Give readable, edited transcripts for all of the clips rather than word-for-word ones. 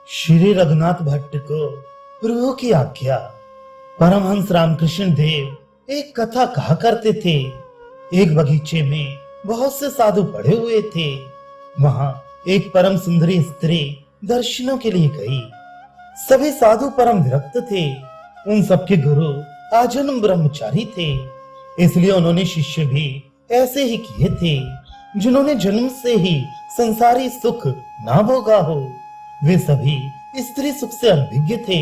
श्री रघुनाथ भट्ट को प्रभु की आज्ञा। परमहंस रामकृष्ण देव एक कथा कहा करते थे। एक बगीचे में बहुत से साधु पड़े हुए थे। वहां एक परम सुंदरी स्त्री दर्शनों के लिए गई। सभी साधु परम विरक्त थे। उन सबके गुरु आजन्म ब्रह्मचारी थे, इसलिए उन्होंने शिष्य भी ऐसे ही किए थे जिन्होंने जन्म से ही संसारी सुख ना भोगा हो। वे सभी स्त्री सुख से अनभिज्ञ थे,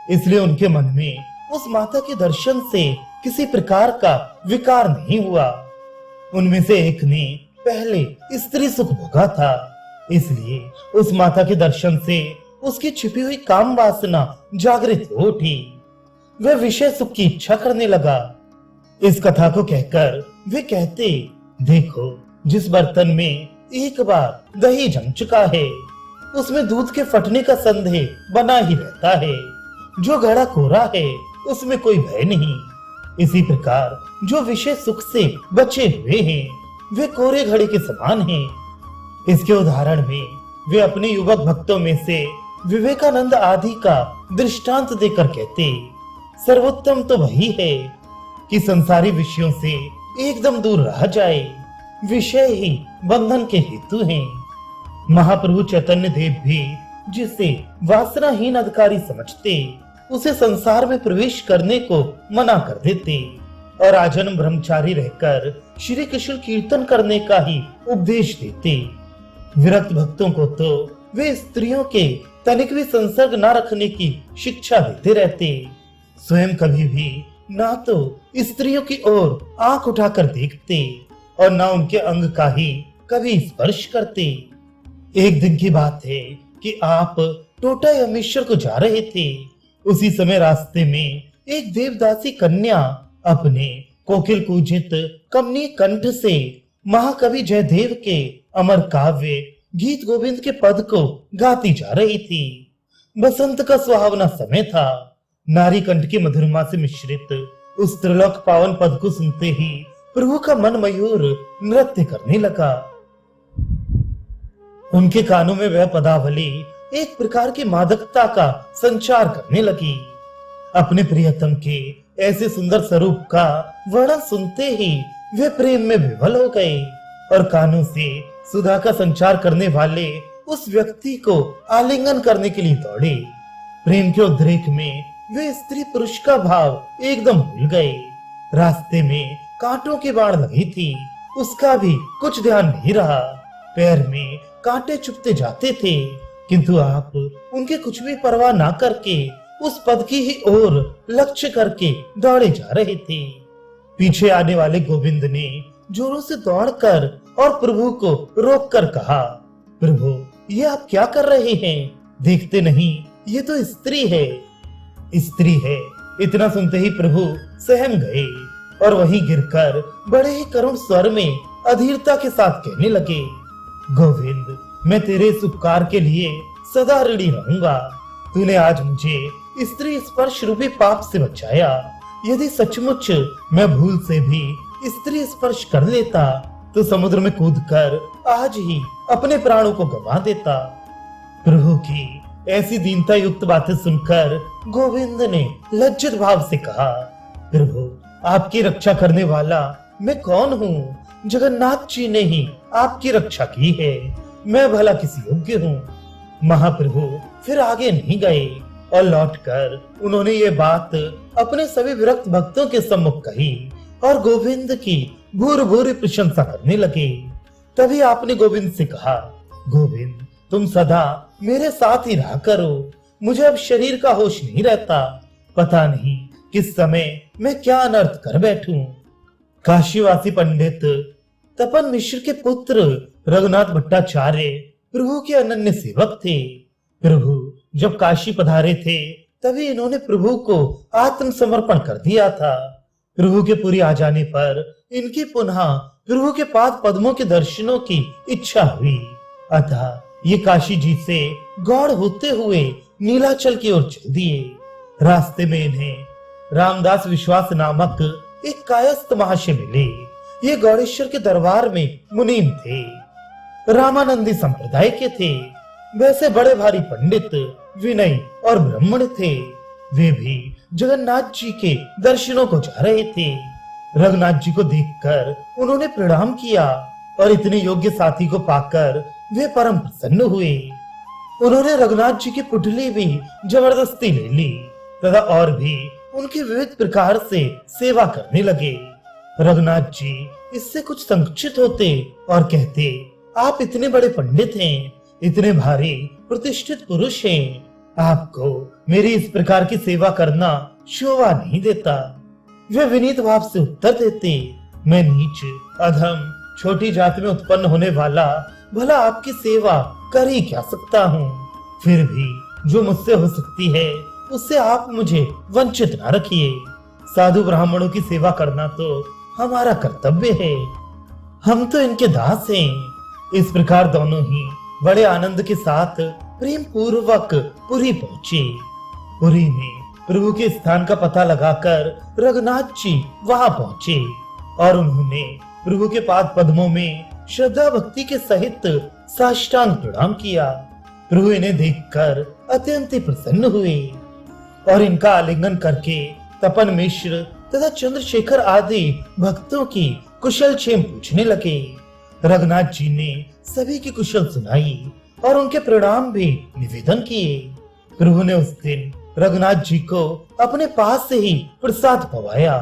इसलिए उनके मन में उस माता के दर्शन से किसी प्रकार का विकार नहीं हुआ। उनमें से एक ने पहले स्त्री सुख भोगा था, इसलिए उस माता के दर्शन से उसकी छिपी हुई काम वासना जागृत हो उठी। वह विषय सुख की इच्छा करने लगा। इस कथा को कहकर वे कहते, देखो, जिस बर्तन में एक बार दही जम चुका है उसमें दूध के फटने का संदेह बना ही रहता है। जो घड़ा कोरा है उसमें कोई भय नहीं। इसी प्रकार जो विषय सुख से बचे हुए हैं वे कोरे घड़े के समान हैं। इसके उदाहरण में वे अपने युवक भक्तों में से विवेकानंद आदि का दृष्टांत देकर कहते, सर्वोत्तम तो वही है कि संसारी विषयों से एकदम दूर रह जाए। विषय ही बंधन के हेतु हैं। महाप्रभु चैतन्य देव भी जिसे वासनाहीन अधिकारी समझते उसे संसार में प्रवेश करने को मना कर देते और आजन्म ब्रह्मचारी रहकर श्री कृष्ण कीर्तन करने का ही उपदेश देते। विरक्त भक्तों को तो वे स्त्रियों के तनिक भी संसर्ग न रखने की शिक्षा देते रहते। स्वयं कभी भी ना तो स्त्रियों की ओर आंख उठाकर देखते और ना उनके अंग का ही कभी स्पर्श करते। एक दिन की बात है कि आप टोटा यमेश्वर को जा रहे थे। उसी समय रास्ते में एक देवदासी कन्या अपने कोकिल कूजित कमनीय कंठ से महाकवि जयदेव के अमर काव्य गीत गोविंद के पद को गाती जा रही थी। बसंत का सुहावना समय था। नारी कंठ की मधुरमा से मिश्रित उस त्रिलोक पावन पद को सुनते ही प्रभु का मन मयूर नृत्य करने लगा। उनके कानों में वह पदावली एक प्रकार की मादकता का संचार करने लगी। अपने प्रियतम के ऐसे सुंदर स्वरूप का वर्णन सुनते ही वे प्रेम में विवल हो गए और कानों से सुधा का संचार करने वाले उस व्यक्ति को आलिंगन करने के लिए दौड़े। प्रेम के उद्रेक में वे स्त्री पुरुष का भाव एकदम भूल गए। रास्ते में कांटों की बाढ़ लगी थी, उसका भी कुछ ध्यान नहीं रहा। पैर में कांटे चुभते जाते थे, किंतु आप उनके कुछ भी परवाह ना करके उस पद की ही ओर लक्ष्य करके दौड़े जा रहे थे। पीछे आने वाले गोविंद ने जोरों से दौड़कर और प्रभु को रोककर कहा, प्रभु, ये आप क्या कर रहे हैं? देखते नहीं ये तो स्त्री है। स्त्री है, इतना सुनते ही प्रभु सहम गए और वहीं गिरकर बड़े ही करुण स्वर में अधीरता के साथ कहने लगे, गोविंद, मैं तेरे इस उपकार के लिए सदा ऋणी रहूंगा। तूने आज मुझे स्त्री स्पर्श रूपी पाप से बचाया। यदि सचमुच मैं भूल से भी स्त्री स्पर्श कर लेता तो समुद्र में कूदकर आज ही अपने प्राणों को गंवा देता। प्रभु की ऐसी दीनता युक्त बातें सुनकर गोविंद ने लज्जित भाव से कहा, प्रभु, आपकी रक्षा करने वाला मैं कौन हूँ? जगन्नाथ जी ने ही आपकी रक्षा की है। मैं भला किसी योग्य हूँ? महाप्रभु फिर आगे नहीं गए और लौटकर उन्होंने ये बात अपने सभी विरक्त भक्तों के सम्मुख कही और गोविंद की भूर भूरी प्रशंसा करने लगे। तभी आपने गोविंद से कहा, गोविंद, तुम सदा मेरे साथ ही रहा करो। मुझे अब शरीर का होश नहीं रहता। पता नहीं किस समय मैं क्या अनर्थ कर बैठूं। काशीवासी पंडित तपन मिश्र के पुत्र रघुनाथ भट्टाचार्य प्रभु के अनन्य सेवक थे। प्रभु जब काशी पधारे थे तभी इन्होंने प्रभु को आत्मसमर्पण कर दिया था। प्रभु के पूरी आ जाने पर इनकी पुनः प्रभु के पाद पद्मों के दर्शनों की इच्छा हुई। अतः ये काशी जी से गौड़ होते हुए नीलाचल की ओर चल दिए। रास्ते में इन्हें रामदास विश्वास नामक एक कायस्थ महाशय मिले। ये गौड़ेश्वर के दरबार में मुनीम थे। रामानंदी संप्रदाय के थे। वैसे बड़े भारी पंडित विनय और ब्राह्मण थे। वे भी जगन्नाथ जी के दर्शनों को जा रहे थे। रघुनाथ जी को देखकर उन्होंने प्रणाम किया और इतने योग्य साथी को पाकर वे परम प्रसन्न हुए। उन्होंने रघुनाथ जी की पुतली भी जबरदस्ती ले ली तथा और भी उनके विविध प्रकार से सेवा करने लगे। रघुनाथ जी इससे कुछ संकुचित होते और कहते, आप इतने बड़े पंडित हैं, इतने भारी प्रतिष्ठित पुरुष हैं, आपको मेरी इस प्रकार की सेवा करना शोभा नहीं देता। वे विनीत भाव से उत्तर देते, मैं नीच अधम छोटी जाति में उत्पन्न होने वाला भला आपकी सेवा कर ही क्या सकता हूँ। फिर भी जो मुझसे हो सकती है उससे आप मुझे वंचित न रखिए। साधु ब्राह्मणों की सेवा करना तो हमारा कर्तव्य है, हम तो इनके दास हैं। इस प्रकार दोनों ही बड़े आनंद के साथ प्रेम पूर्वक पुरी पहुंचे। पुरी में प्रभु के स्थान का पता लगाकर रघुनाथ जी वहां पहुंचे और उन्होंने प्रभु के पाद पद्मों में श्रद्धा भक्ति के सहित साष्टांग प्रणाम किया। प्रभु इन्हें देखकर अत्यंत प्रसन्न हुए और इनका आलिंगन करके तपन मिश्र तथा चंद्रशेखर आदि भक्तों की कुशल क्षेम पूछने लगे। रघुनाथ जी ने सभी की कुशल सुनाई और उनके प्रणाम भी निवेदन किए। प्रभु ने उस दिन रघुनाथ जी को अपने पास से ही प्रसाद पवाया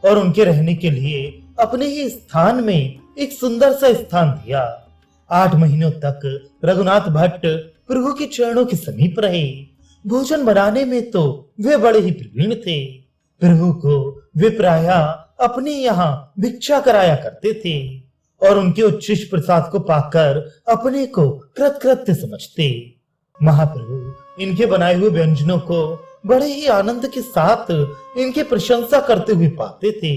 और उनके रहने के लिए अपने ही स्थान में एक सुंदर सा स्थान दिया। 8 महीनों तक रघुनाथ भट्ट प्रभु के चरणों के समीप रहे। भोजन बनाने में तो वे बड़े ही प्रवीण थे। प्रभु को वे प्रायः अपने यहाँ भिक्षा कराया करते थे और उनके उच्छिष्ट प्रसाद को पाकर अपने को कृतकृत्य समझते। महाप्रभु इनके बनाए हुए व्यंजनों को बड़े ही आनंद के साथ इनकी प्रशंसा करते हुए पाते थे।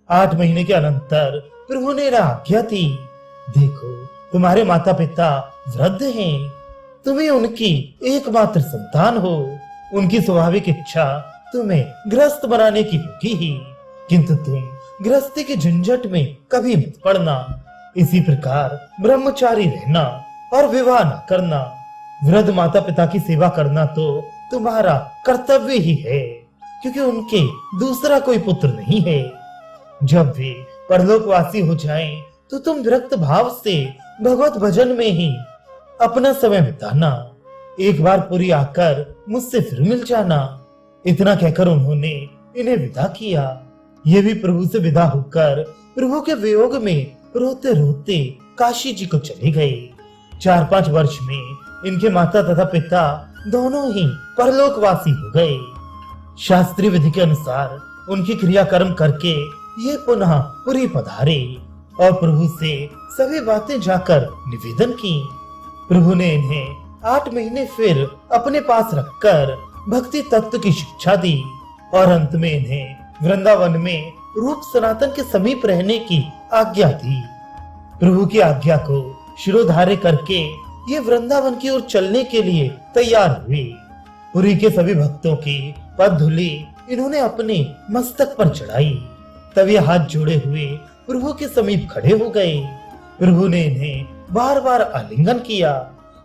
8 महीने के अनंतर प्रभु ने आज्ञा दी, देखो तुम्हारे माता पिता वृद्ध हैं, तुम्हें उनकी एकमात्र संतान हो, उनकी स्वाभाविक इच्छा तुम्हें गृहस्थ बनाने की होगी ही, किंतु तुम गृहस्थी के झंझट में कभी मत पड़ना। इसी प्रकार ब्रह्मचारी रहना और विवाह न करना। वृद्ध माता पिता की सेवा करना तो तुम्हारा कर्तव्य ही है, क्योंकि उनके दूसरा कोई पुत्र नहीं है। जब वे परलोकवासी हो जाएं, तो तुम विरक्त भाव से भगवत भजन में ही अपना समय बिताना। एक बार पुरी आकर मुझसे फिर मिल जाना। इतना कहकर उन्होंने इन्हें विदा किया। ये भी प्रभु से विदा होकर प्रभु के वियोग में रोते रोते काशी जी को चले गए। 4-5 वर्ष में इनके माता तथा पिता दोनों ही परलोकवासी हो गए। शास्त्रीय विधि के अनुसार उनकी क्रियाकर्म करके ये पुनः पुरी पधारे और प्रभु से सभी बातें जाकर निवेदन की। प्रभु ने इन्हें 8 महीने फिर अपने पास रखकर भक्ति तत्व की शिक्षा दी और अंत में इन्हें वृंदावन में रूप सनातन के समीप रहने की आज्ञा दी। प्रभु की आज्ञा को शिरोधार्य करके ये वृंदावन की ओर चलने के लिए तैयार हुए। पुरी के सभी भक्तों की पद धूलि इन्होंने अपने मस्तक पर चढ़ाई। तब ये हाथ जोड़े हुए प्रभु के समीप खड़े हो गए। प्रभु ने इन्हें बार बार आलिंगन किया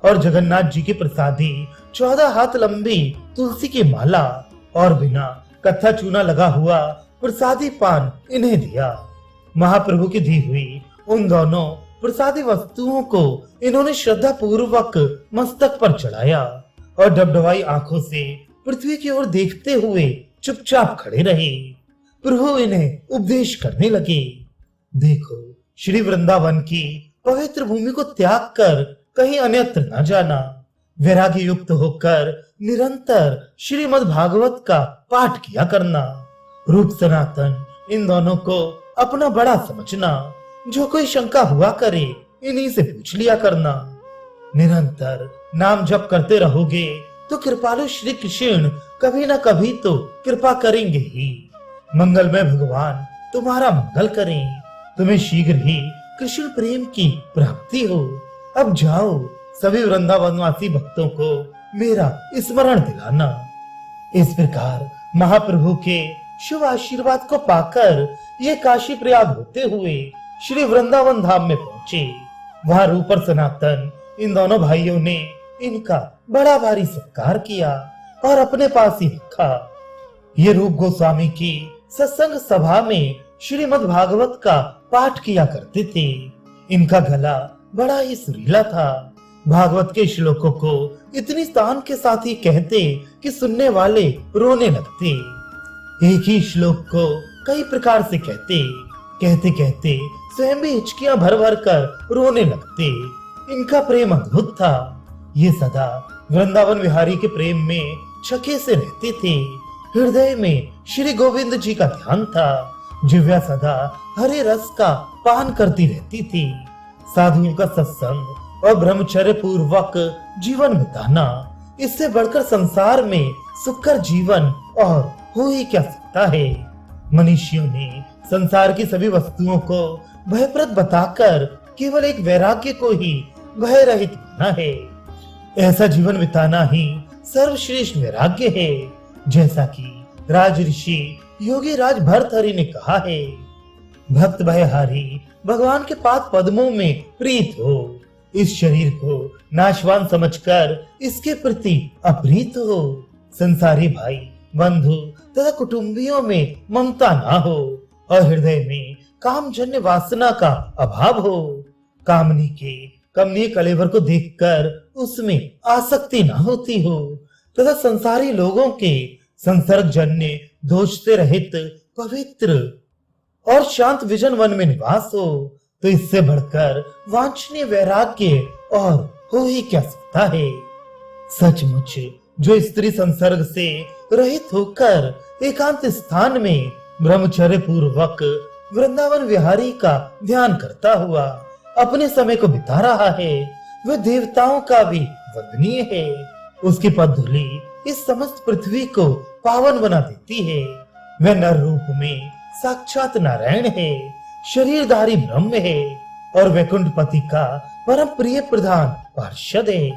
और जगन्नाथ जी के प्रसादी 14 हाथ लंबी तुलसी की माला और बिना कत्था चूना लगा हुआ प्रसादी पान इन्हें दिया। महाप्रभु की दी हुई उन दोनों प्रसादी वस्तुओं को इन्होंने श्रद्धा पूर्वक मस्तक पर चढ़ाया और डबडबाई आंखों से पृथ्वी की ओर देखते हुए चुपचाप खड़े रहे। प्रभु इन्हें उपदेश करने लगे, देखो श्री वृंदावन की पवित्र भूमि को त्याग कर कहीं अन्यत्र न जाना। वैराग्य युक्त होकर निरंतर श्रीमद् भागवत का पाठ किया करना। रूप सनातन इन दोनों को अपना बड़ा समझना। जो कोई शंका हुआ करे इन्हीं से पूछ लिया करना। निरंतर नाम जप करते रहोगे तो कृपालु श्री कृष्ण कभी न कभी तो कृपा करेंगे ही। मंगलमय भगवान तुम्हारा मंगल करें। तुम्हें शीघ्र ही कृष्ण प्रेम की प्राप्ति हो। अब जाओ, सभी वृंदावनवासी भक्तों को मेरा स्मरण दिलाना। इस प्रकार महाप्रभु के शुभ आशीर्वाद को पाकर ये काशी प्रयाग होते हुए श्री वृंदावन धाम में पहुंचे। वहां रूप और सनातन इन दोनों भाइयों ने इनका बड़ा भारी सत्कार किया और अपने पास ही रखा। ये रूप गोस्वामी की सत्संग सभा में श्रीमद् भागवत का पाठ किया करते थे। इनका गला बड़ा ही सुरीला था। भागवत के श्लोकों को इतनी तान के साथ ही कहते कि सुनने वाले रोने लगते। एक ही श्लोक को कई प्रकार से कहते कहते स्वयं भी हिचकियां भर भर कर रोने लगते। इनका प्रेम अद्भुत था। ये सदा वृंदावन विहारी के प्रेम में छके से रहते थे। हृदय में श्री गोविंद जी का ध्यान था। जिव्या सदा हरे रस का पान करती रहती थी। साधुओं का सत्संग और ब्रह्मचर्य पूर्वक जीवन बिताना, इससे बढ़कर संसार में सुखकर जीवन और हो ही क्या सकता है। मनुष्यों ने संसार की सभी वस्तुओं को भयप्रद बताकर केवल एक वैराग्य को ही भय रहित माना है। ऐसा जीवन बिताना ही सर्वश्रेष्ठ वैराग्य है, जैसा कि राज ऋषि योगी राज भर्तहरि ने कहा है, भक्त भयहारी भगवान के पाद पद्मों में प्रीत हो। इस शरीर को नाशवान समझकर इसके प्रति अप्रीत हो। संसारी भाई बंधु तथा कुटुंबियों में ममता ना हो और हृदय में कामजन्य वासना का अभाव हो। कामनी के कमनीय कलेवर को देखकर उसमें आसक्ति ना होती हो तथा संसारी लोगों के संसर्ग जन्य दोष से रहित पवित्र और शांत विजन वन में निवास हो, तो इससे बढ़कर वांछनीय वैराग्य और हो ही क्या सकता है। सचमुच जो स्त्री संसर्ग से रहित होकर एकांत स्थान में ब्रह्मचर्य पूर्वक वृंदावन विहारी का ध्यान करता हुआ अपने समय को बिता रहा है, वह देवताओं का भी वंदनीय है। उसकी पदधूलि इस समस्त पृथ्वी को पावन बना देती है। वह नर रूप में साक्षात नारायण है, शरीरधारी ब्रह्म है और वैकुंठपति का परम प्रिय प्रधान पार्षद है।